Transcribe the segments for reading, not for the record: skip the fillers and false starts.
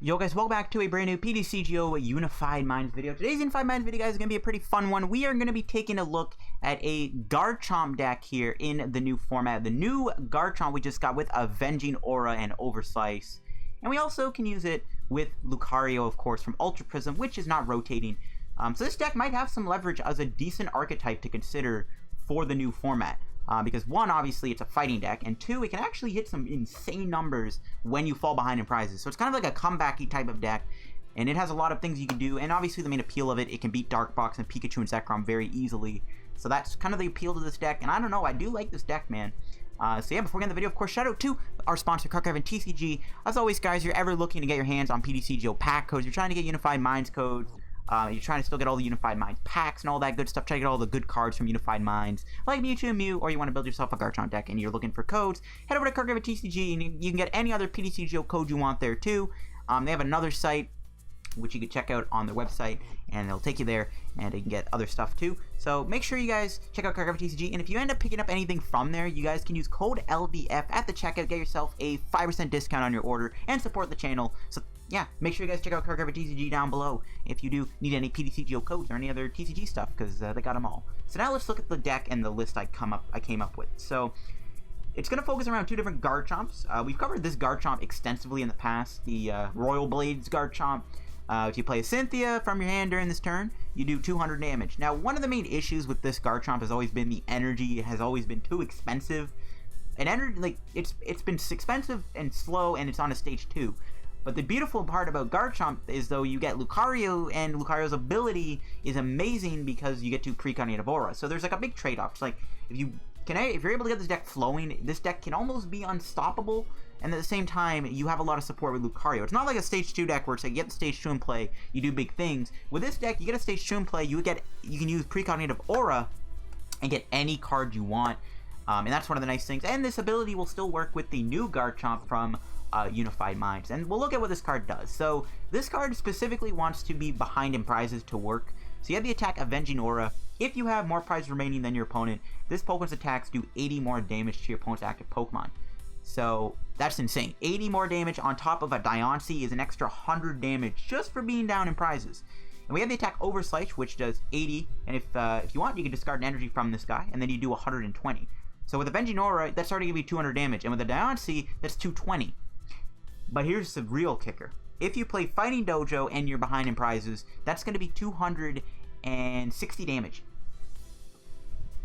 Yo guys, welcome back to a brand new PTCGO Unified Minds video. Today's Unified Minds video, guys, is going to be a pretty fun one. We are going to be taking a look at a Garchomp deck here in the new format. The new Garchomp we just got with Avenging Aura and Oversize. And we also can use it with Lucario, of course, from Ultra Prism, which is not rotating. So this deck might have some leverage as a decent archetype to consider for the new format. Because one, obviously, it's a fighting deck, and two, it can actually hit some insane numbers when you fall behind in prizes. So it's kind of like a comeback-y type of deck, and it has a lot of things you can do, and obviously the main appeal of it can beat Dark Box and Pikachu and Zekrom very easily. So that's kind of the appeal to this deck, and I don't know, I do like this deck, man. So yeah, before we get into the video, of course, shout out to our sponsor, Karate Belt TCG. As always, guys, if you're ever looking to get your hands on PTCGO pack codes, you're trying to get Unified Minds codes, you're trying to still get all the Unified Minds packs and all that good stuff, try to get all the good cards from Unified Minds, like Mewtwo and Mew, or you want to build yourself a Garchomp deck and you're looking for codes, head over to Karate Belt TCG and you can get any other PTCGO code you want there too. They have another site which you can check out on their website, and it'll take you there, and you can get other stuff too. So make sure you guys check out Karate Belt TCG, and if you end up picking up anything from there, you guys can use code LBF at the checkout, get yourself a 5% discount on your order, and support the channel. So yeah, make sure you guys check out Karate Belt TCG down below if you do need any PTCGO codes or any other TCG stuff, because they got them all. So now let's look at the deck and the list I came up with. So it's going to focus around two different Garchomps. We've covered this Garchomp extensively in the past, the Royal Blades Garchomp. If you play a Cynthia from your hand during this turn, you do 200 damage. Now, one of the main issues with this Garchomp has always been the energy. It has always been too expensive. And energy, like, it's been expensive and slow, and it's on a stage 2. But the beautiful part about Garchomp is, though, you get Lucario, and Lucario's ability is amazing because you get to Precognitive Aura. So there's like a big trade-off. It's like, if you're able to get this deck flowing, this deck can almost be unstoppable, and at the same time, you have a lot of support with Lucario. It's not like a stage 2 deck where it's like, you get the stage 2 in play, you do big things. With this deck, you get a stage 2 in play, you can use Precognitive Aura and get any card you want. And that's one of the nice things. And this ability will still work with the new Garchomp from Unified Minds. And we'll look at what this card does. So this card specifically wants to be behind in prizes to work. So you have the attack Avenging Aura. If you have more prizes remaining than your opponent, this Pokemon's attacks do 80 more damage to your opponent's active Pokemon. So that's insane. 80 more damage on top of a Diancie is an extra 100 damage just for being down in prizes. And we have the attack Oversize, which does 80. And if you want, you can discard an energy from this guy, and then you do 120. So with Avenging Aura, that's already going to be 200 damage. And with the Diancie, that's 220. But here's the real kicker. If you play Fighting Dojo and you're behind in prizes, that's going to be 260 damage.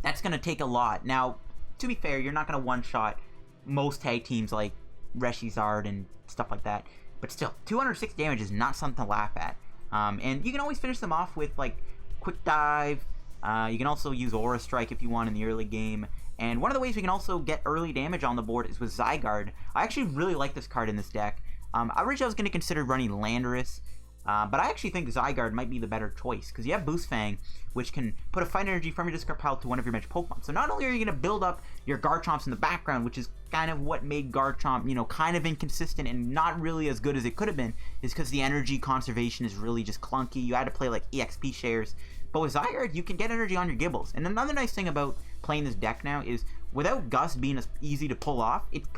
That's going to take a lot. Now, to be fair, you're not going to one-shot most tag teams like Zygarde and stuff like that. But still, 206 damage is not something to laugh at. And you can always finish them off with, like, Quick Dive. You can also use Aura Strike if you want in the early game. And one of the ways we can also get early damage on the board is with Zygarde. I actually really like this card in this deck. Originally I was going to consider running Landorus, but I actually think Zygarde might be the better choice, because you have Boost Fang, which can put a fight energy from your discard pile to one of your bench Pokemon. So not only are you going to build up your Garchomps in the background, which is kind of what made Garchomp, you know, kind of inconsistent and not really as good as it could have been, is because the energy conservation is really just clunky. You had to play like EXP shares. But with Zygarde, you can get energy on your Gibbles. And another nice thing about playing this deck now is, without Gust being as easy to pull off, it's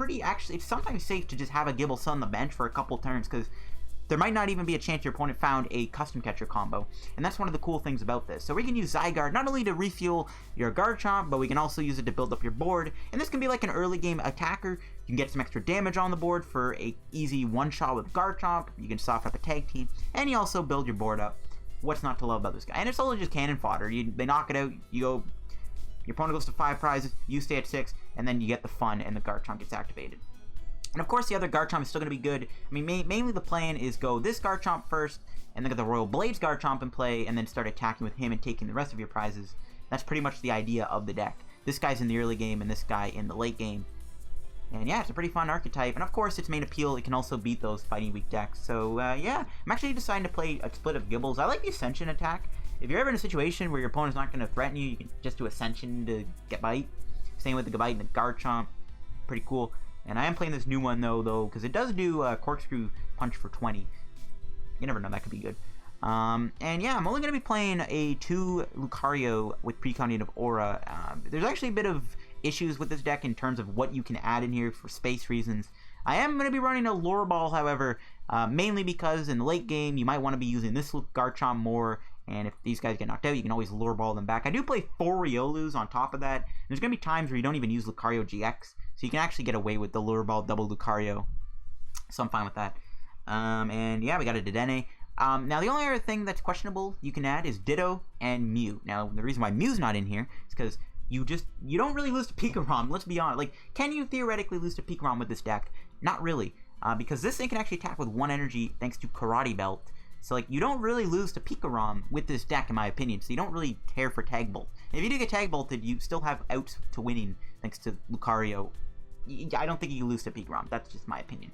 sometimes safe to just have a Gibble sit on the bench for a couple turns, because there might not even be a chance your opponent found a custom catcher combo. And that's one of the cool things about this. So we can use Zygarde not only to refuel your Garchomp, but we can also use it to build up your board. And this can be like an early game attacker. You can get some extra damage on the board for a easy one-shot with Garchomp. You can soften up a tag team. And you also build your board up. What's not to love about this guy? And it's also just cannon fodder. They knock it out, your opponent goes to 5 prizes, you stay at 6, and then you get the fun, and the Garchomp gets activated. And of course, the other Garchomp is still going to be good. I mean, mainly the plan is go this Garchomp first, and then get the Royal Blades Garchomp in play, and then start attacking with him and taking the rest of your prizes. That's pretty much the idea of the deck. This guy's in the early game, and this guy in the late game. And yeah, it's a pretty fun archetype. And of course, its main appeal, it can also beat those fighting weak decks. So yeah, I'm actually deciding to play a split of Gibbles. I like the Ascension attack. If you're ever in a situation where your opponent's not going to threaten you, you can just do Ascension to get Bite. Same with the Gabite and the Garchomp. Pretty cool. And I am playing this new one though, because it does do Corkscrew Punch for 20. You never know, that could be good. And yeah, I'm only going to be playing a 2 Lucario with Precognitive Aura. There's actually a bit of issues with this deck in terms of what you can add in here for space reasons. I am going to be running a Lure Ball, however, mainly because in the late game, you might want to be using this Garchomp more, and if these guys get knocked out, you can always Lure Ball them back. I do play 4 Riolus on top of that. There's going to be times where you don't even use Lucario-GX, so you can actually get away with the Lure Ball double Lucario, so I'm fine with that. And yeah, we got a Dedenne. Now, the only other thing that's questionable you can add is Ditto and Mew. Now, the reason why Mew's not in here is because you don't really lose to Pikarom. Let's be honest. Like, can you theoretically lose to Pikarom with this deck? Not really, because this thing can actually attack with 1 energy thanks to Karate Belt. So, like, you don't really lose to Pikarom with this deck, in my opinion. So you don't really care for Tag Bolt. If you do get Tag Bolted, you still have outs to winning thanks to Lucario. I don't think you can lose to Pikarom. That's just my opinion.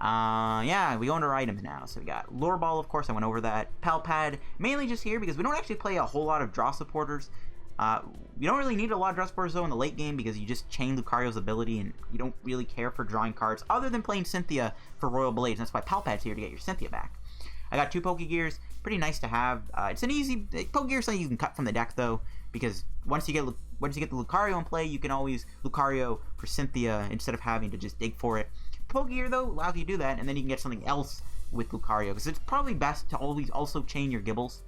Yeah, we go into our items now. So we got Lure Ball, of course, I went over that. Pal Pad, mainly just here because we don't actually play a whole lot of draw supporters. You don't really need a lot of draw supporters, though, in the late game because you just chain Lucario's ability and you don't really care for drawing cards other than playing Cynthia for Royal Blades. That's why Pal Pad's here to get your Cynthia back. I got 2 Pokégears, pretty nice to have. It's an easy Pokégear, something you can cut from the deck, though, because once you get the Lucario in play, you can always Lucario for Cynthia instead of having to just dig for it. Pokégear, though, allows you to do that, and then you can get something else with Lucario, because it's probably best to always also chain your Gibles.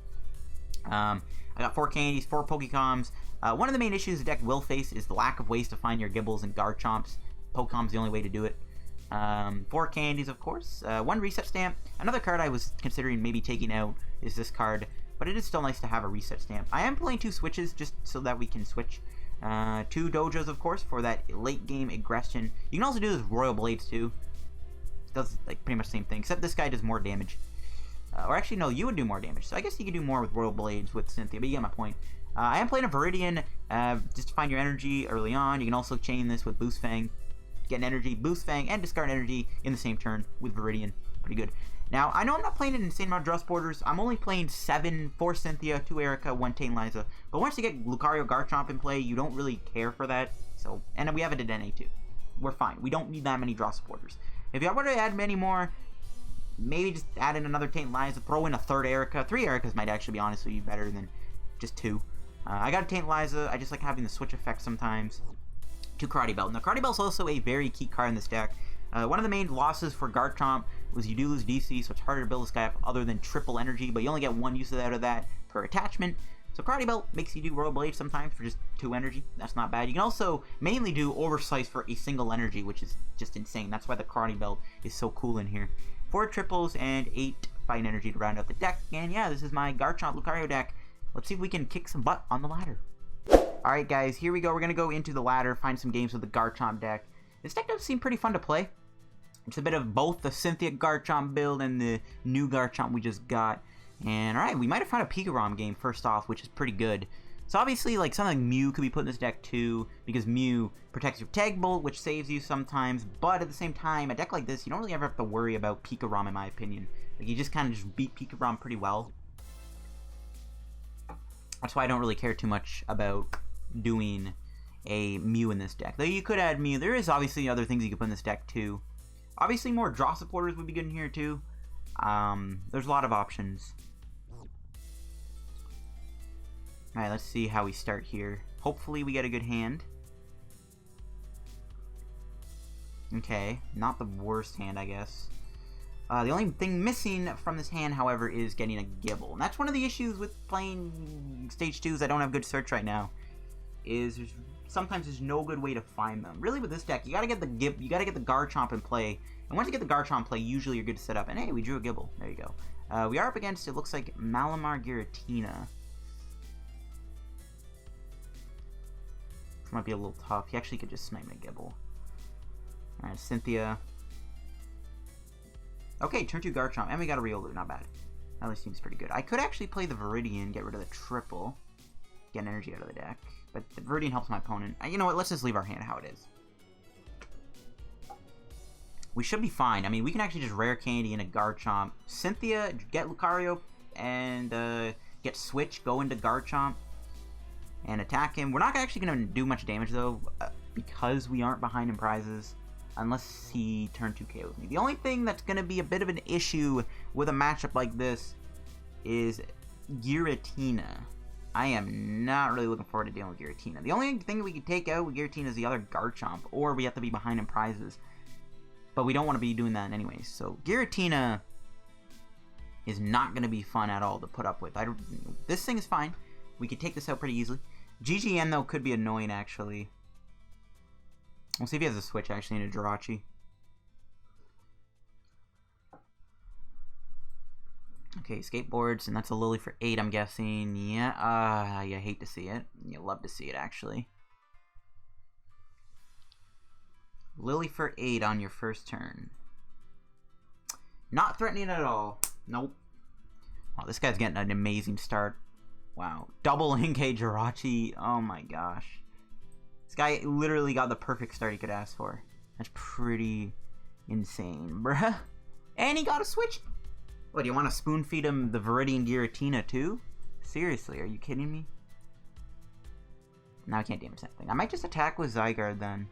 I got 4 candies, 4 Pokécoms. One of the main issues the deck will face is the lack of ways to find your Gibles and Garchomps. Pokécom's the only way to do it. 4 candies, of course. 1 Reset Stamp. Another card I was considering maybe taking out is this card, but it is still nice to have a Reset Stamp. I am playing 2 switches just so that we can switch. 2 Dojos, of course, for that late game aggression. You can also do this with Royal Blades too. It does like pretty much the same thing, except this guy does more damage. Or actually, no, you would do more damage. So I guess you could do more with Royal Blades with Cynthia, but you get my point. I am playing a Viridian just to find your energy early on. You can also chain this with Boost Fang. Get an energy, Boost Fang, and discard energy in the same turn with Viridian. Pretty good. Now, I know I'm not playing an insane amount of draw supporters. I'm only playing 7 for Cynthia, 2 Erika, 1 Tate Liza. But once you get Lucario Garchomp in play, you don't really care for that. So, and we have a Dedenne too. We're fine. We don't need that many draw supporters. If you want to add many more, maybe just add in another Tate Liza, throw in a 3rd Erika. 3 Erikas might actually be honestly better than just 2. I got a Tate Liza. I just like having the switch effect sometimes. 2 Karate Belt. Now, Karate Belt's also a very key card in this deck. One of the main losses for Garchomp was you do lose DC, so it's harder to build this guy up other than triple energy, but you only get 1 use out of that per attachment. So Karate Belt makes you do Royal Blade sometimes for just 2 energy. That's not bad. You can also mainly do Oversize for a single energy, which is just insane. That's why the Karate Belt is so cool in here. 4 triples and 8 fight energy to round out the deck. And yeah, this is my Garchomp Lucario deck. Let's see if we can kick some butt on the ladder. Alright guys, here we go. We're going to go into the ladder, find some games with the Garchomp deck. This deck does seem pretty fun to play. It's a bit of both the Cynthia Garchomp build and the new Garchomp we just got. And alright, we might have found a Pikarom game first off, which is pretty good. So obviously, like, something like Mew could be put in this deck too, because Mew protects your Tag Bolt, which saves you sometimes. But at the same time, a deck like this, you don't really ever have to worry about Pikarom, in my opinion. Like, you just kind of just beat Pikarom pretty well. That's why I don't really care too much about doing a Mew in this deck. Though you could add Mew. There is obviously other things you could put in this deck too. Obviously, more draw supporters would be good in here too. There's a lot of options. Alright, let's see how we start here. Hopefully we get a good hand. Okay, not the worst hand, I guess. The only thing missing from this hand, however, is getting a Gible. And that's one of the issues with playing Stage 2s. I don't have good search right now. Sometimes there's no good way to find them. Really, with this deck, you gotta get the Garchomp in play. And once you get the Garchomp in play, usually you're good to set up. And hey, we drew a Gible. There you go. We are up against, it looks like, Malmar Giratina. Might be a little tough. He actually could just snipe my Gible. Alright, Cynthia. Okay, turn 2 Garchomp. And we got a Riolu. Not bad. That least seems pretty good. I could actually play the Viridian, get rid of the triple. Get an energy out of the deck. But the Viridian helps my opponent. You know what? Let's just leave our hand how it is. We should be fine. I mean, we can actually just Rare Candy in a Garchomp. Cynthia, get Lucario, and get Switch, go into Garchomp, and attack him. We're not actually going to do much damage, though, because we aren't behind in prizes, unless he turn 2 KOs me. The only thing that's going to be a bit of an issue with a matchup like this is Giratina. I am not really looking forward to dealing with Giratina. The only thing we can take out with Giratina is the other Garchomp, or we have to be behind in prizes. But we don't want to be doing that anyways. So Giratina is not going to be fun at all to put up with. This thing is fine. We could take this out pretty easily. GGN, though, could be annoying, actually. We'll see if he has a switch, actually, in a Jirachi. Okay, skateboards, and that's a Lily for 8, I'm guessing. Yeah, you hate to see it. You love to see it, actually. Lily for 8 on your first turn. Not threatening at all. Nope. Oh, this guy's getting an amazing start. Wow. Double Inkay Jirachi. Oh my gosh. This guy literally got the perfect start he could ask for. That's pretty insane, bruh. And he got a switch. What, do you want to spoon feed him the Viridian Giratina too? Seriously, are you kidding me? Now I can't damage that thing. I might just attack with Zygarde then.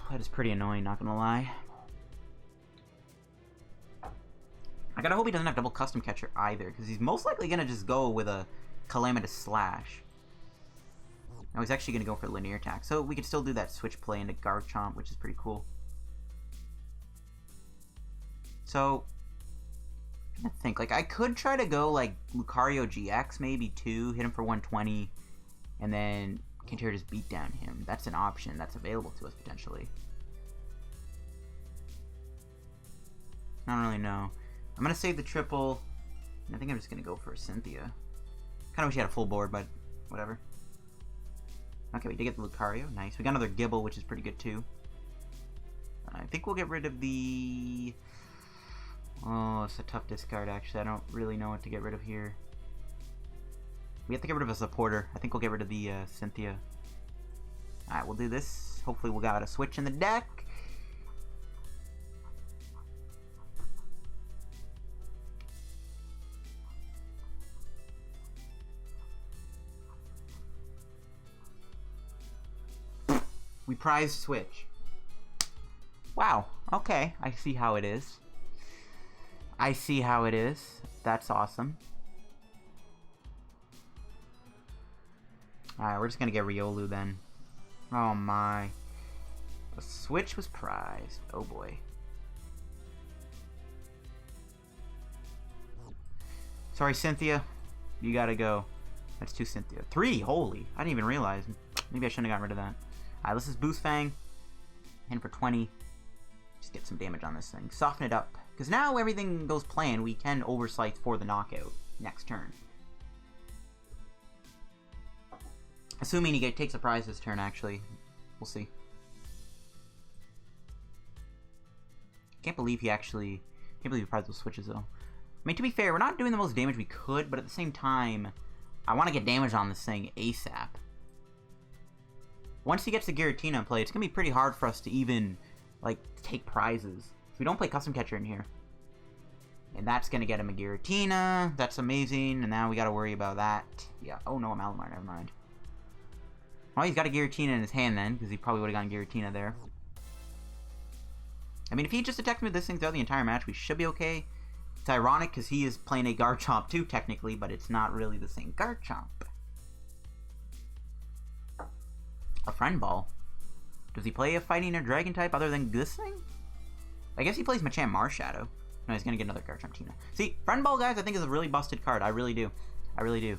That is pretty annoying, not gonna lie. I gotta hope he doesn't have double custom catcher either, because he's most likely gonna just go with a Calamitous Slash. No, he's actually gonna go for linear attack, so we could still do that switch play into Garchomp, which is pretty cool. So, I think, like, I could try to go, like, Lucario-GX maybe too, hit him for 120, and then Kintier just beat down him. That's an option that's available to us, potentially. I don't really know. I'm gonna save the triple, and I think I'm just gonna go for a Cynthia. Kinda wish he had a full board, but whatever. Okay, we did get the Lucario. Nice. We got another Gible, which is pretty good too. I think we'll get rid of the... Oh, it's a tough discard, actually. I don't really know what to get rid of here. We have to get rid of a supporter. I think we'll get rid of the Cynthia. Alright, we'll do this. Hopefully we'll got a switch in the deck. We prize switch. Wow. Okay. I see how it is. I see how it is. That's awesome. Alright, we're just gonna get Riolu then. Oh my. The switch was prized. Oh boy. Sorry, Cynthia. You gotta go. That's 2 Cynthia. 3! Holy. I didn't even realize. Maybe I shouldn't have gotten rid of that. Alright, let's just boost Fang. And for 20. Just get some damage on this thing. Soften it up. Because now everything goes planned. We can Overslice for the knockout next turn. Assuming he takes a prize this turn, actually. We'll see. Can't believe he actually... Can't believe he prized those switches, though. I mean, to be fair, we're not doing the most damage we could, but at the same time, I want to get damage on this thing ASAP. Once he gets the Giratina in play, it's going to be pretty hard for us to even, like, take prizes. So we don't play Custom Catcher in here. And that's going to get him a Giratina. That's amazing. And now we got to worry about that. Yeah. Oh, no, a Malmar. Never mind. Well, he's got a Giratina in his hand then, because he probably would have gotten Giratina there. I mean, if he just attacks me with this thing throughout the entire match, we should be okay. It's ironic, because he is playing a Garchomp too, technically, but it's not really the same Garchomp. A Friend Ball. Does he play a Fighting or Dragon type other than this thing? I guess he plays Machamp Marshadow. No, he's going to get another Garchomp Tina. See, Friend Ball, guys, I think is a really busted card. I really do. I really do.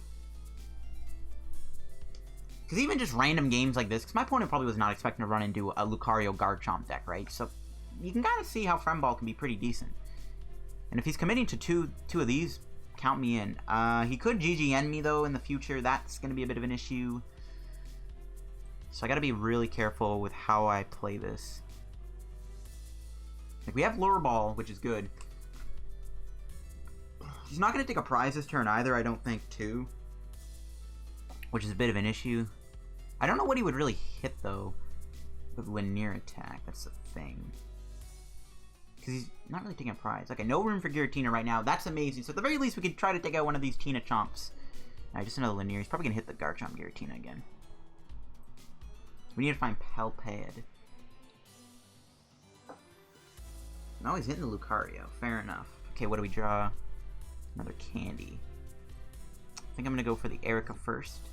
Because even just random games like this, because my opponent probably was not expecting to run into a Lucario Garchomp deck, right? So you can kind of see how Friend Ball can be pretty decent. And if he's committing to two of these, count me in. He could GGN me, though, in the future. That's going to be a bit of an issue. So I got to be really careful with how I play this. Like, we have Lure Ball, which is good. He's not going to take a prize this turn either, I don't think, too. Which is a bit of an issue. I don't know what he would really hit, though, with linear attack. That's the thing. Because he's not really taking a prize. Okay, no room for Giratina right now. That's amazing. So at the very least, we could try to take out one of these Tina Chomps. Alright, just another linear. He's probably going to hit the Garchomp Giratina again. We need to find Pal Pad. No, he's hitting the Lucario. Fair enough. Okay, what do we draw? Another Candy. I think I'm going to go for the Erika first.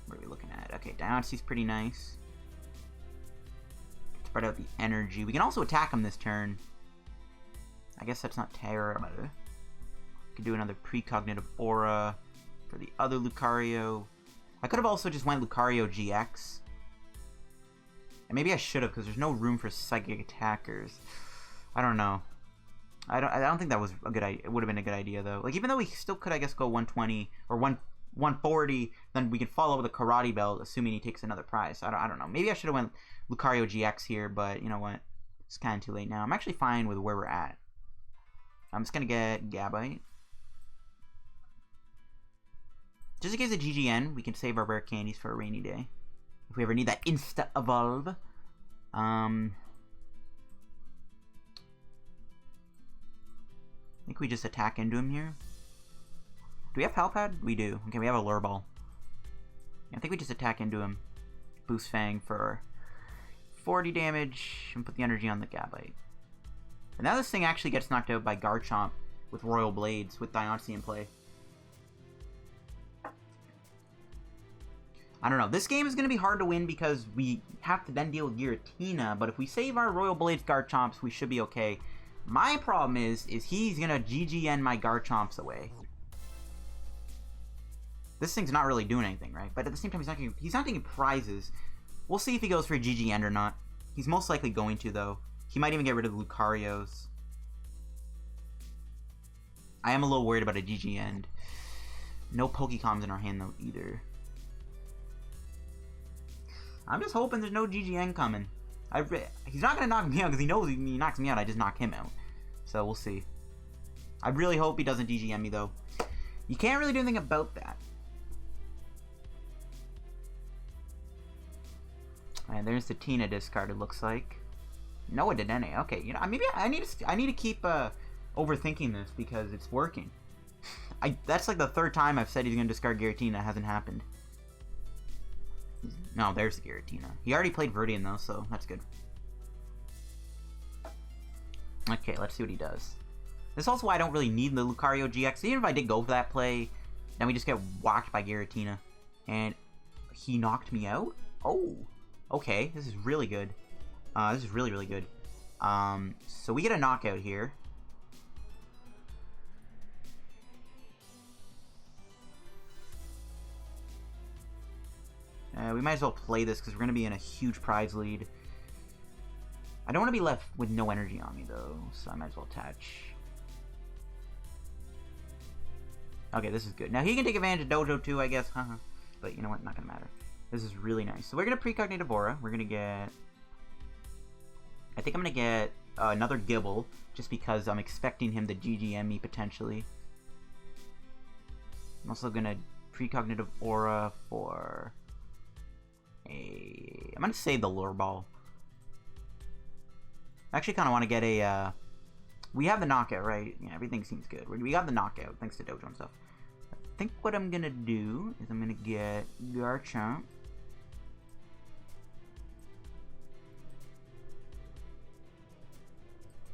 What are we looking at? Okay, Diancie's pretty nice. Spread out the energy. We can also attack him this turn. I guess that's not terrible. Could do another precognitive aura for the other Lucario. I could have also just went Lucario-GX. And maybe I should have, because there's no room for psychic attackers. I don't know. I don't think that was a good idea. It would have been a good idea, though. Like, even though we still could, I guess, go 120 or 140, then we can follow with a Karate Belt, assuming he takes another prize. I don't know. Maybe I should have went Lucario-GX here, but you know what? It's kind of too late now. I'm actually fine with where we're at. I'm just going to get Gabite. Just in case of GGN, we can save our rare candies for a rainy day. If we ever need that insta-evolve. I think we just attack into him here. Do we have Pal Pad? We do. Okay, we have a Lure Ball. I think we just attack into him. Boost Fang for 40 damage and put the energy on the Gabite. And now this thing actually gets knocked out by Garchomp with Royal Blades with Diancie in play. I don't know. This game is going to be hard to win because we have to then deal with Giratina, but if we save our Royal Blades Garchomps, we should be okay. My problem is he's going to GGN my Garchomps away. This thing's not really doing anything, right? But at the same time, he's not taking prizes. We'll see if he goes for a GGN or not. He's most likely going to, though. He might even get rid of the Lucarios. I am a little worried about a GGN. No Pokécoms in our hand, though, either. I'm just hoping there's no GGN coming. He's not going to knock me out because he knows if he knocks me out, I just knock him out. So we'll see. I really hope he doesn't GGN me, though. You can't really do anything about that. And there's the Tina discard, it looks like. No, it didn't. Okay, you know, maybe I need to keep overthinking this because it's working. That's like the third time I've said he's going to discard Giratina. It hasn't happened. No, there's the Giratina. He already played Viridian, though, so that's good. Okay, let's see what he does. This is also why I don't really need the Lucario-GX. Even if I did go for that play, then we just get whacked by Giratina. And he knocked me out? Oh, okay. This is really good. This is really, really good. So we get a knockout here. We might as well play this because we're going to be in a huge prize lead. I don't want to be left with no energy on me, though, so I might as well attach. Okay, this is good. Now, he can take advantage of Dojo, too, I guess. But you know what? Not going to matter. This is really nice. So we're going to precognitive aura. We're going to get... I think I'm going to get another Gible, just because I'm expecting him to GGM me, potentially. I'm also going to precognitive aura for... I'm going to save the Lure Ball. I actually kind of want to get a... we have the knockout, right? Yeah, everything seems good. We got the knockout, thanks to Dojo and stuff. I think what I'm going to do is I'm going to get Garchomp.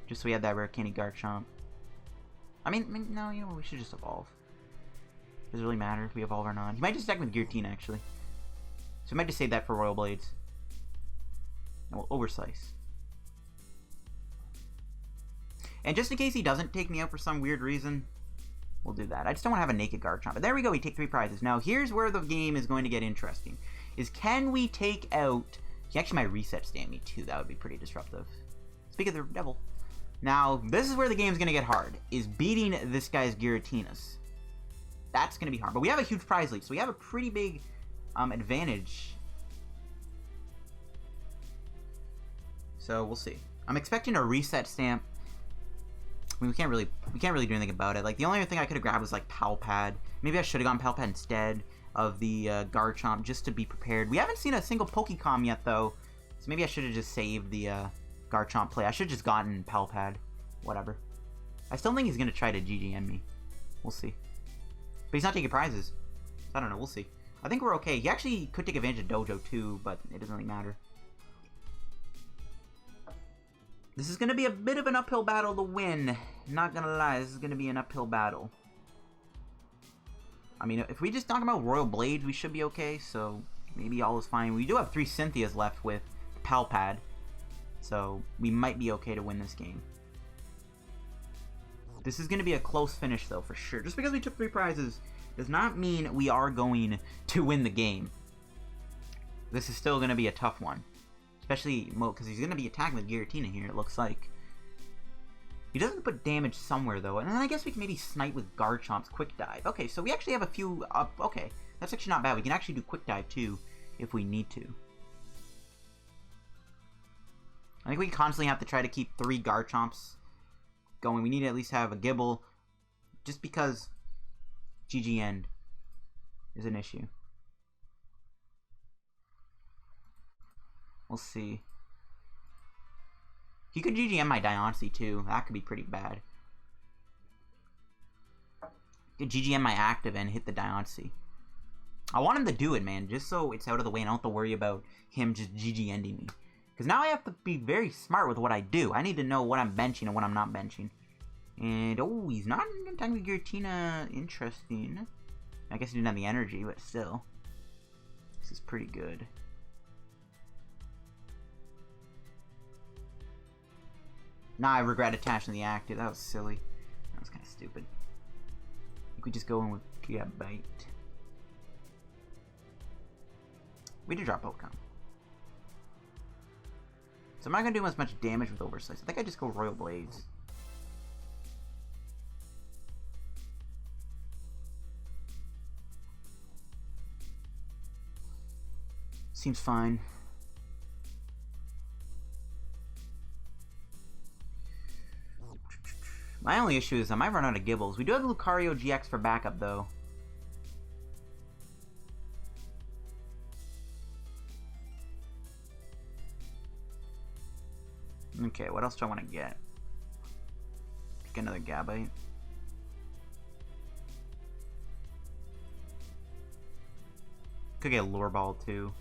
Just so we have that Rare Candy Garchomp. I mean, no, you know, we should just evolve. Does it really matter if we evolve or not? He might just attack with Giratina, actually. So I might just save that for Royal Blades. And we'll Oversize. And just in case he doesn't take me out for some weird reason, we'll do that. I just don't want to have a naked Garchomp. But there we go, we take 3 prizes. Now, here's where the game is going to get interesting. Is can we take out... He actually might Reset Stamp me, too. That would be pretty disruptive. Speak of the devil. Now, this is where the game's going to get hard. Is beating this guy's Giratinas. That's going to be hard. But we have a huge prize lead, so we have a pretty big... advantage. So we'll see. I'm expecting a Reset Stamp. I mean, we can't really do anything about it. Like, the only other thing I could have grabbed was like Pal Pad. Maybe I should have gone Pal Pad instead of the Garchomp just to be prepared. We haven't seen a single Pokécom yet, though, so maybe I should have just saved the Garchomp play. I should have just gotten Pal Pad. Whatever. I still think he's gonna try to GGN me. We'll see. But he's not taking prizes. I don't know. We'll see. I think we're okay. He actually could take advantage of Dojo too, but it doesn't really matter. This is going to be a bit of an uphill battle to win. Not going to lie, this is going to be an uphill battle. I mean, if we just talk about Royal Blades, we should be okay, so maybe all is fine. We do have 3 Cynthias left with Pal Pad, so we might be okay to win this game. This is going to be a close finish, though, for sure. Just because we took 3 prizes does not mean we are going to win the game. This is still going to be a tough one. Especially, because he's going to be attacking with Giratina here, it looks like. He doesn't put damage somewhere, though. And then I guess we can maybe snipe with Garchomp's Quick Dive. Okay, so we actually have a few up. Okay, that's actually not bad. We can actually do Quick Dive, too, if we need to. I think we constantly have to try to keep 3 Garchomps going. We need to at least have a Gible, just because GG end is an issue. We'll see. He could GGM my Diancie too. That could be pretty bad. He could GGM my active and hit the Diancie. I want him to do it, man, just so it's out of the way and I don't have to worry about him just GG-ending me. Because now I have to be very smart with what I do. I need to know what I'm benching and what I'm not benching. And, oh, he's not attacking with Giratina. Interesting. I guess he didn't have the energy, but still. This is pretty good. Nah, I regret attaching the active. That was silly. That was kind of stupid. I think we just go in with Gabite. We did drop Pokémon. So I'm not going to do as much damage with Oversight. I think I just go Royal Blades. Seems fine. My only issue is I might run out of Gibles. We do have the Lucario-GX for backup, though. Okay, what else do I want to get? Pick another Gabite. Could get a Lure Ball, too.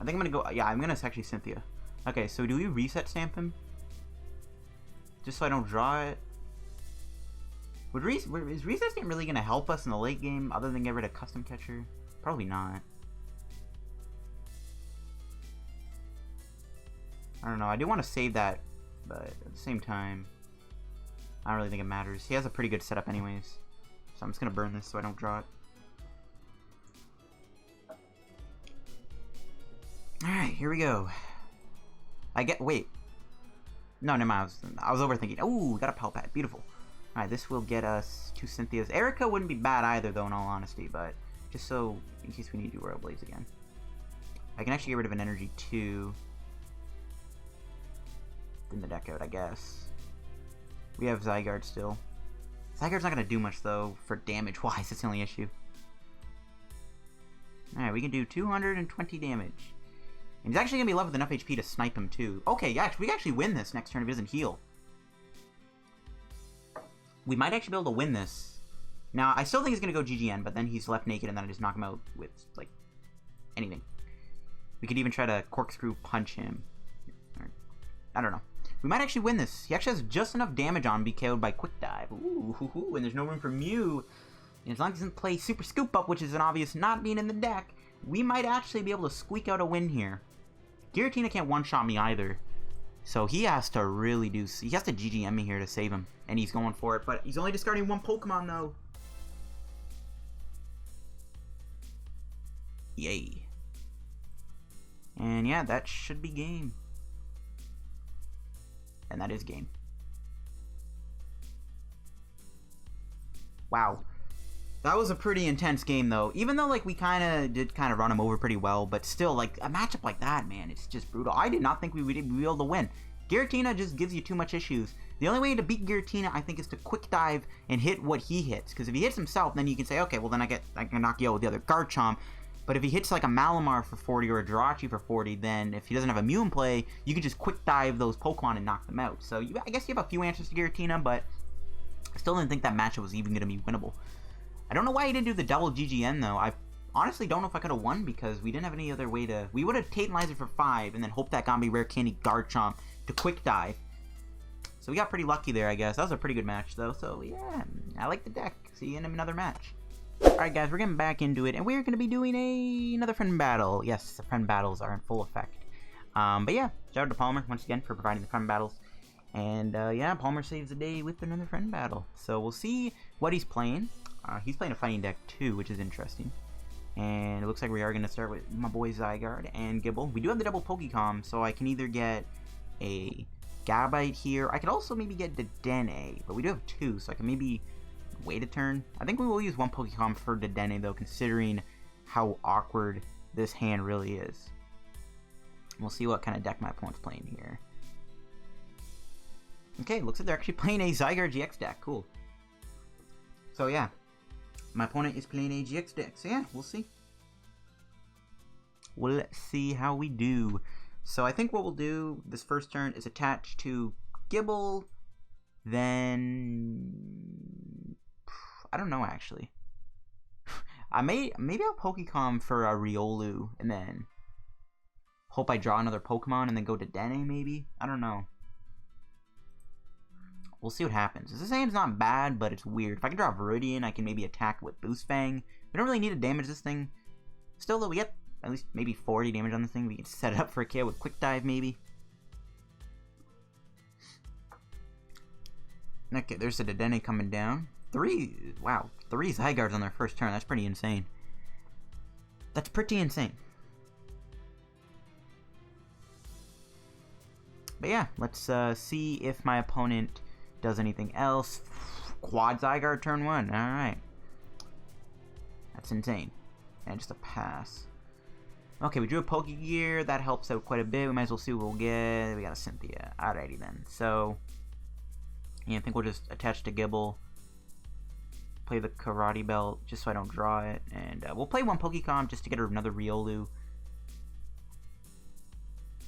I think I'm going to go... Yeah, I'm going to actually Cynthia. Okay, so do we Reset Stamp him? Just so I don't draw it? Is Reset Stamp really going to help us in the late game other than get rid of Custom Catcher? Probably not. I don't know. I do want to save that, but at the same time, I don't really think it matters. He has a pretty good setup anyways. So I'm just going to burn this so I don't draw it. Alright, here we go. Wait. No, never mind. I was overthinking. Oh, we got a Pal Pad. Beautiful. Alright, this will get us 2 Cynthias. Erika wouldn't be bad either, though, in all honesty, but just so, in case we need to do Royal Blades again. I can actually get rid of an energy, too. Thin the deck out, I guess. We have Zygarde still. Zygarde's not going to do much, though, for damage-wise. That's the only issue. Alright, we can do 220 damage. And he's actually going to be left with enough HP to snipe him, too. Okay, yeah, we can actually win this next turn if he doesn't heal. We might actually be able to win this. Now, I still think he's going to go GGN, but then he's left naked, and then I just knock him out with, like, anything. We could even try to corkscrew punch him. Or, I don't know. We might actually win this. He actually has just enough damage on him to be KO'd by Quick Dive. Ooh, and there's no room for Mew. And as long as he doesn't play Super Scoop Up, which is an obvious not being in the deck, we might actually be able to squeak out a win here. Giratina can't one-shot me either. So he has to really do... He has to GGM me here to save him. And he's going for it. But he's only discarding 1 Pokemon, though. Yay. And yeah, that should be game. And that is game. Wow. That was a pretty intense game, though. Even though, like, we did run him over pretty well, but still, like, a matchup like that, man, it's just brutal. I did not think we would be able to win. Giratina just gives you too much issues. The only way to beat Giratina, I think, is to Quick Dive and hit what he hits. Because if he hits himself, then you can say, okay, well, then I can knock you out with the other Garchomp. But if he hits, like, a Malmar for 40 or a Jirachi for 40, then if he doesn't have a Mew in play, you can just Quick Dive those Pokemon and knock them out. So I guess you have a few answers to Giratina, but I still didn't think that matchup was even going to be winnable. I don't know why he didn't do the double GGN, though. I honestly don't know if I could have won because we didn't have any other way to... We would have Tate Liza for 5 and then hope that got me Rare Candy Garchomp to Quick Dive. So we got pretty lucky there, I guess. That was a pretty good match, though. So, yeah, I like the deck. See you in another match. Alright guys, we're getting back into it, and we're going to be doing another friend battle. Yes, the friend battles are in full effect. But yeah, shout out to Palmer once again for providing the friend battles. And yeah, Palmer saves the day with another friend battle. So we'll see what he's playing. He's playing a fighting deck too, which is interesting. And it looks like we are going to start with my boy Zygarde and Gible. We do have the double Pokécom, so I can either get a Gabite here. I could also maybe get Dedenne, but we do have two, so I can maybe wait a turn. I think we will use one Pokémon for Dedenne though, considering how awkward this hand really is. We'll see what kind of deck my opponent's playing here. Okay, looks like they're actually playing a Zygarde GX deck. Cool. So yeah, my opponent is playing a GX deck. So yeah, we'll see. We'll see how we do. So I think what we'll do this first turn is attach to Gible, then I don't know actually. Maybe I'll Pokécom for a Riolu and then hope I draw another Pokemon and then go to Dedenne maybe? I don't know. We'll see what happens. This hand's not bad, but it's weird. If I can draw Viridian, I can maybe attack with Boost Fang. We don't really need to damage this thing. Still though, we get at least maybe 40 damage on this thing. We can set it up for a kill with Quick Dive maybe. Okay, there's a Dedenne coming down. Wow, 3 Zygardes on their first turn. That's pretty insane. That's pretty insane. But yeah, let's see if my opponent does anything else. Quad Zygarde turn 1. Alright. That's insane. And just a pass. Okay, we drew a Pokégear. That helps out quite a bit. We might as well see what we'll get. We got a Cynthia. Alrighty then. So, yeah, I think we'll just attach to Gible. Play the Karate Belt just so I don't draw it. And we'll play one Pokémon just to get another Riolu.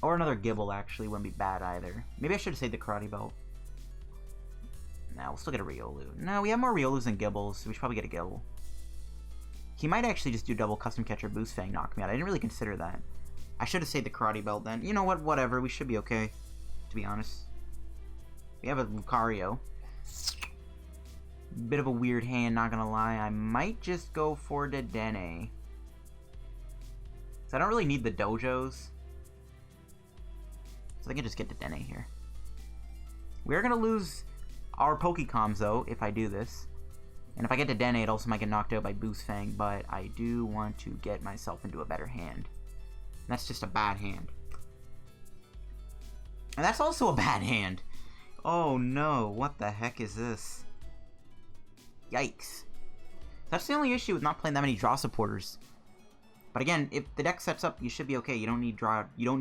Or another Gible, actually. Wouldn't be bad either. Maybe I should have saved the Karate Belt. Nah, we'll still get a Riolu. No, we have more Riolus than Gibles, so we should probably get a Gible. He might actually just do double Custom Catcher Boost Fang, knock me out. I didn't really consider that. I should have saved the Karate Belt then. You know what? Whatever. We should be okay, to be honest. We have a Lucario. Bit of a weird hand, not gonna lie. I might just go for Dedenne. So I don't really need the Dojos. So I can just get Dedenne here. We're gonna lose our Pokécoms though, if I do this. And if I get Dedenne, it also might get knocked out by Boost Fang, but I do want to get myself into a better hand. And that's just a bad hand. And that's also a bad hand. Oh no, what the heck is this? Yikes. That's the only issue with not playing that many draw supporters. But again, if the deck sets up, you should be okay. You don't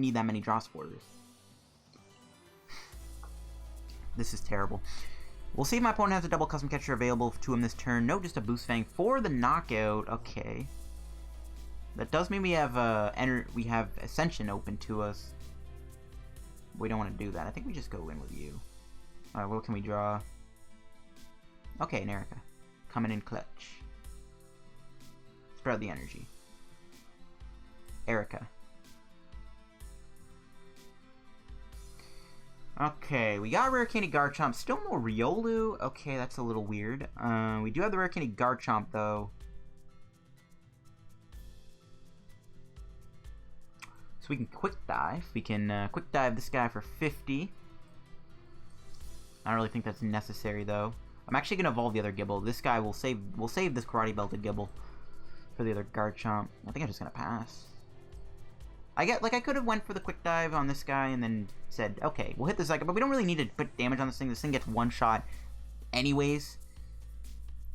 need that many draw supporters. This is terrible. We'll see if my opponent has a double Custom Catcher available to him this turn. No, just a Boost Fang for the knockout. Okay. That does mean we have Ascension open to us. We don't want to do that. I think we just go in with you. Alright, what can we draw? Okay, an Erika. Coming in clutch. Spread the energy. Erika. Okay, we got Rare Candy Garchomp. Still no Riolu. Okay, that's a little weird. We do have the Rare Candy Garchomp, though. So we can Quick Dive. We can Quick Dive this guy for 50. I don't really think that's necessary, though. I'm actually going to evolve the other Gible. This guy will save this Karate Belted Gible for the other Garchomp. I think I'm just going to pass. I could have went for the Quick Dive on this guy and then said, okay, we'll hit the Zygarde, but we don't really need to put damage on this thing. This thing gets one shot anyways.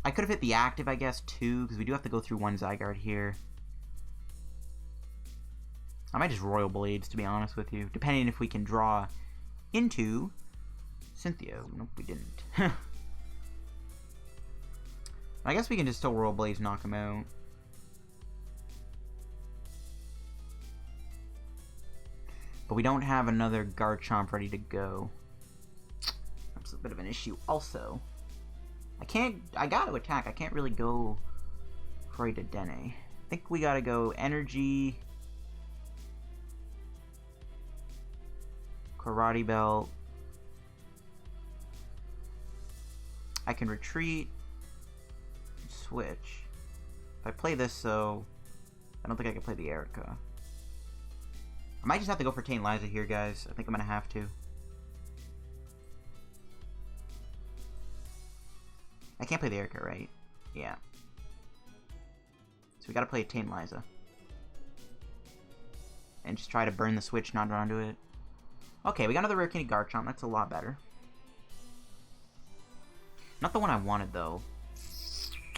I could have hit the active, I guess, too, because we do have to go through one Zygarde here. I might just Royal Blades, to be honest with you, depending if we can draw into Cynthia. Nope, we didn't. I guess we can just still Royal Blades, knock him out. But we don't have another Garchomp ready to go. That's a bit of an issue also. I gotta attack. I can't really go for a Dedenne. I think we gotta go Energy, Karate Belt. I can retreat, switch. If I play this, so I don't think I can play the Erika. I might just have to go for Tate Liza here, guys. I think I'm gonna have to. I can't play the Erika, right? Yeah. So we gotta play Tate Liza. And just try to burn the switch, not onto it. Okay, we got another Rare Candy Garchomp. That's a lot better. Not the one I wanted, though.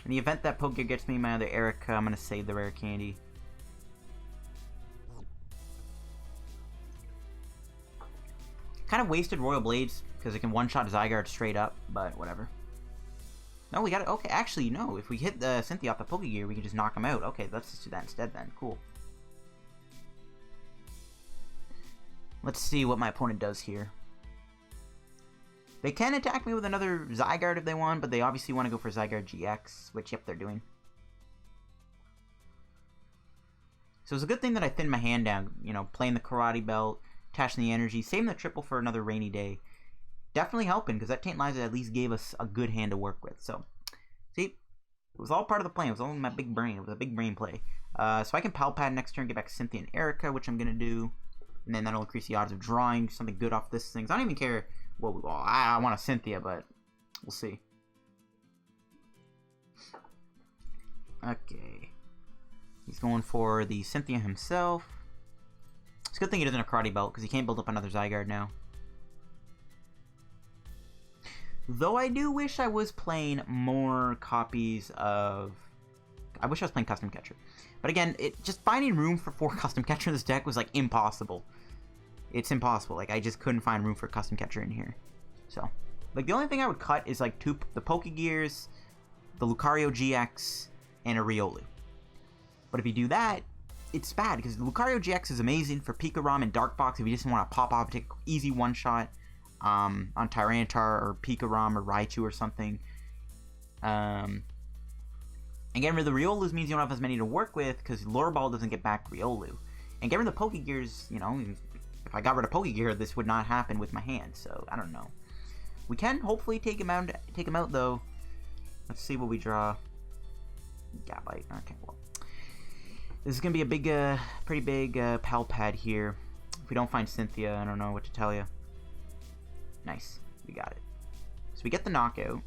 In the event that Pokégear gets me my other Erika, I'm gonna save the Rare Candy. Kind of wasted Royal Blades, because it can one-shot Zygarde straight up, but whatever. No, we got it. Okay, actually, no. If we hit the Cynthia off the Pokégear, we can just knock him out. Okay, let's just do that instead then. Cool. Let's see what my opponent does here. They can attack me with another Zygarde if they want, but they obviously want to go for Zygarde GX, which, yep, they're doing. So it's a good thing that I thinned my hand down, you know, playing the Karate Belt, attaching the energy, saving the triple for another rainy day. Definitely helping, because that Tate Liza at least gave us a good hand to work with. So, see, it was all part of the plan. It was all in my big brain. It was a big brain play. So I can Pal Pad next turn, get back Cynthia and Erika, which I'm going to do. And then that'll increase the odds of drawing something good off this thing. So I don't even care. Well, I want a Cynthia, but we'll see. Okay. He's going for the Cynthia himself. It's a good thing he doesn't have Karate Belt, because he can't build up another Zygarde now. Though I do wish I was playing more copies of... I wish I was playing Custom Catcher. But again, just finding room for 4 Custom Catcher in this deck was, like, impossible. It's impossible. Like, I just couldn't find room for Custom Catcher in here. So, like, the only thing I would cut is, like, the Pokégears, the Lucario-GX, and a Riolu. But if you do that, it's bad, because the Lucario-GX is amazing for Pikarom and Dark Box if you just want to pop off and take easy one-shot on Tyranitar or Pikarom or Raichu or something. And getting rid of the Riolus means you don't have as many to work with, because Lure Ball doesn't get back Riolu. And getting rid of the Pokégears, you know, if I got rid of Pokégear, this would not happen with my hand, so I don't know. We can hopefully take him out though. Let's see what we draw. Gabite. Okay, well. This is going to be a big, pretty big Pal Pad here. If we don't find Cynthia, I don't know what to tell you. Nice. We got it. So we get the knockout.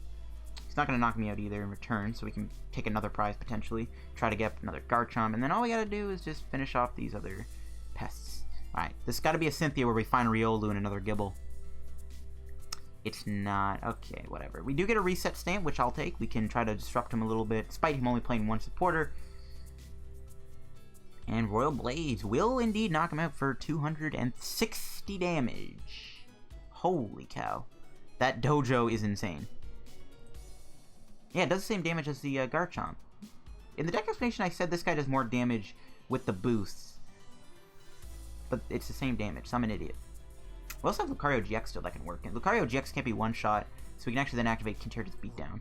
He's not going to knock me out either in return, so we can take another prize potentially. Try to get another Garchomp, and then all we got to do is just finish off these other pests. Alright, this has got to be a Cynthia where we find Riolu and another Gible. It's not. Okay, whatever. We do get a Reset Stamp, which I'll take. We can try to disrupt him a little bit, despite him only playing one supporter. And Royal Blades will indeed knock him out for 260 damage. Holy cow. That Dojo is insane. Yeah, it does the same damage as the Garchomp. In the deck explanation, I said this guy does more damage with the boosts. But it's the same damage, so I'm an idiot. We also have Lucario-GX still that can work. And Lucario-GX can't be one-shot, so we can actually then activate Concerta's Beatdown.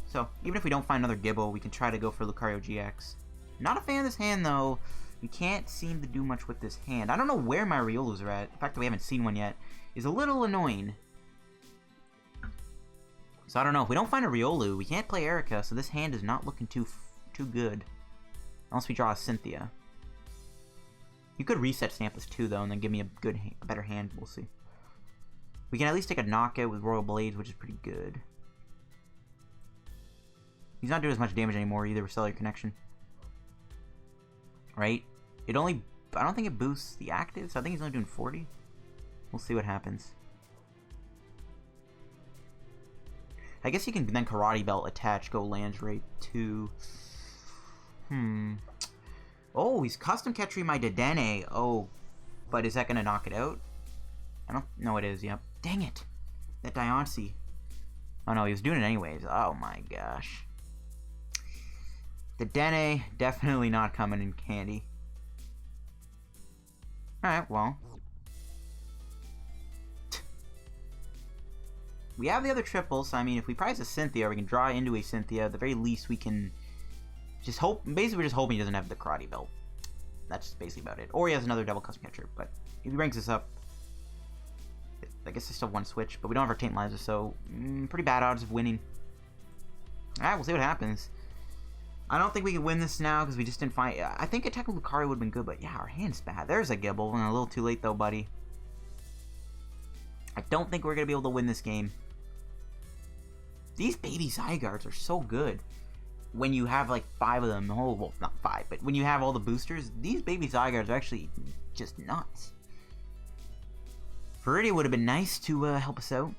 So, even if we don't find another Gible, we can try to go for Lucario-GX. Not a fan of this hand, though. We can't seem to do much with this hand. I don't know where my Riolus are at. The fact that we haven't seen one yet is a little annoying. So I don't know. If we don't find a Riolu, we can't play Erika, so this hand is not looking too good. Unless we draw a Cynthia. You could Reset Stamp this too, though, and then give me a better hand. We'll see. We can at least take a knockout with Royal Blades, which is pretty good. He's not doing as much damage anymore either with Cellular Connection. Right? It only... I don't think it boosts the active, so I think he's only doing 40. We'll see what happens. I guess you can then Karate Belt attach, go lands right to... Oh, he's custom catching my Dedenne. Oh, but is that going to knock it out? I don't know it is, yep. Dang it. That Diancie. Oh no, he was doing it anyways. Oh my gosh. Dedenne, definitely not coming in handy. Alright, well. We have the other triple, so I mean, if we prize a Cynthia, we can draw into a Cynthia. At the very least, we can just hope. Basically, we're just hoping he doesn't have the Karate Belt. That's basically about it. Or he has another double custom catcher. But if he ranks this up, I guess I still have one switch. But we don't have our Tate Liza, so pretty bad odds of winning. Alright, we'll see what happens. I don't think we can win this now because we just didn't find... I think a technical Lucario would have been good, but yeah, our hand's bad. There's a Gible, and a little too late though, buddy. I don't think we're going to be able to win this game. These baby Zygardes are so good. When you have like 5 of them, oh, well, not 5, but when you have all the boosters, these baby Zygardes are actually just nuts. Viridian would have been nice to help us out.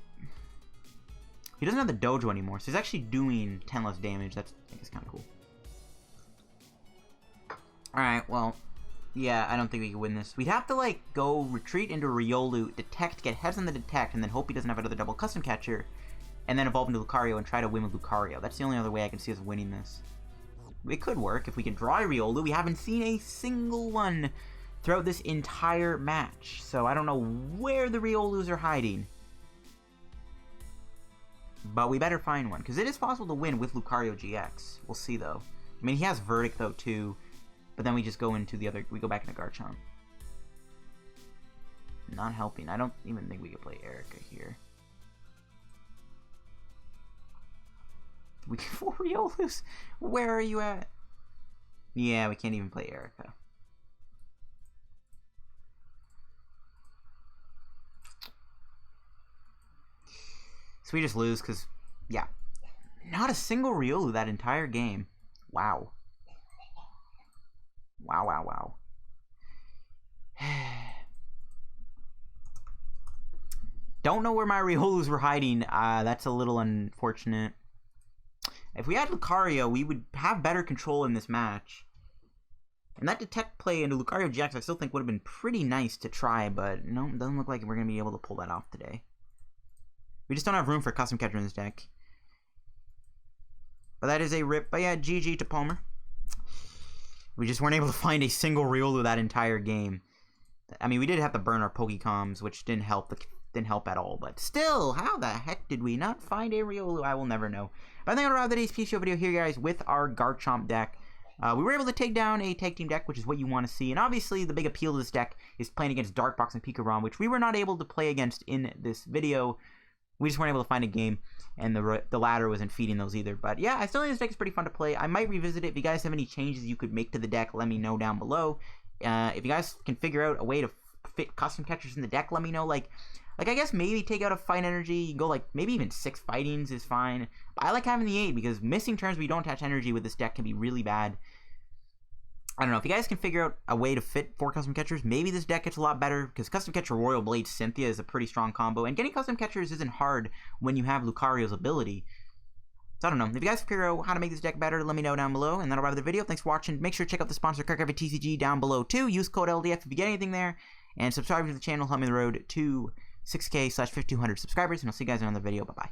He doesn't have the Dojo anymore, so he's actually doing 10 less damage. That's, I think, kind of cool. Alright, well, yeah, I don't think we can win this. We'd have to, like, go retreat into Riolu, detect, get heads on the detect, and then hope he doesn't have another double custom catcher, and then evolve into Lucario and try to win with Lucario. That's the only other way I can see us winning this. It could work if we can draw a Riolu. We haven't seen a single one throughout this entire match, so I don't know where the Riolus are hiding. But we better find one, because it is possible to win with Lucario-GX. We'll see, though. I mean, he has Verdict, though, too. But then we just go into the other... We go back into Garchomp. Not helping. I don't even think we could play Erika here. We can 4 Riolus? Where are you at? Yeah, we can't even play Erika. So we just lose because, yeah, not a single Riolu that entire game. Wow. Wow, wow, wow. Don't know where my Riolus were hiding. That's a little unfortunate. If we had Lucario, we would have better control in this match. And that detect play into Lucario-GX I still think would have been pretty nice to try, but no, it doesn't look like we're going to be able to pull that off today. We just don't have room for a custom catcher in this deck. But that is a rip. But yeah, GG to Palmer. We just weren't able to find a single Riolu that entire game. I mean, we did have to burn our Pokécoms, which didn't help at all. But still, how the heck did we not find a Riolu? I will never know. But I think I'll wrap today's PTCGO video here, guys, with our Garchomp deck. We were able to take down a tag team deck, which is what you want to see. And obviously, the big appeal to this deck is playing against Darkbox and Pikarom, which we were not able to play against in this video. We just weren't able to find a game, and the ladder wasn't feeding those either. But yeah, I still think this deck is pretty fun to play. I might revisit it. If you guys have any changes you could make to the deck, let me know down below. If you guys can figure out a way to fit custom catchers in the deck, let me know. Like I guess maybe take out a fight energy. You go like maybe even 6 fightings is fine. But I like having the 8 because missing turns where you don't attach energy with this deck can be really bad. I don't know, if you guys can figure out a way to fit 4 custom catchers, maybe this deck gets a lot better, because custom catcher Royal Blade Cynthia is a pretty strong combo, and getting custom catchers isn't hard when you have Lucario's ability. So I don't know, if you guys figure out how to make this deck better, let me know down below, and that'll wrap the video. Thanks for watching. Make sure to check out the sponsor, Gabite TCG, down below too. Use code LDF if you get anything there, and subscribe to the channel, help me on the road to 6K/5200 subscribers, and I'll see you guys in another video. Bye-bye.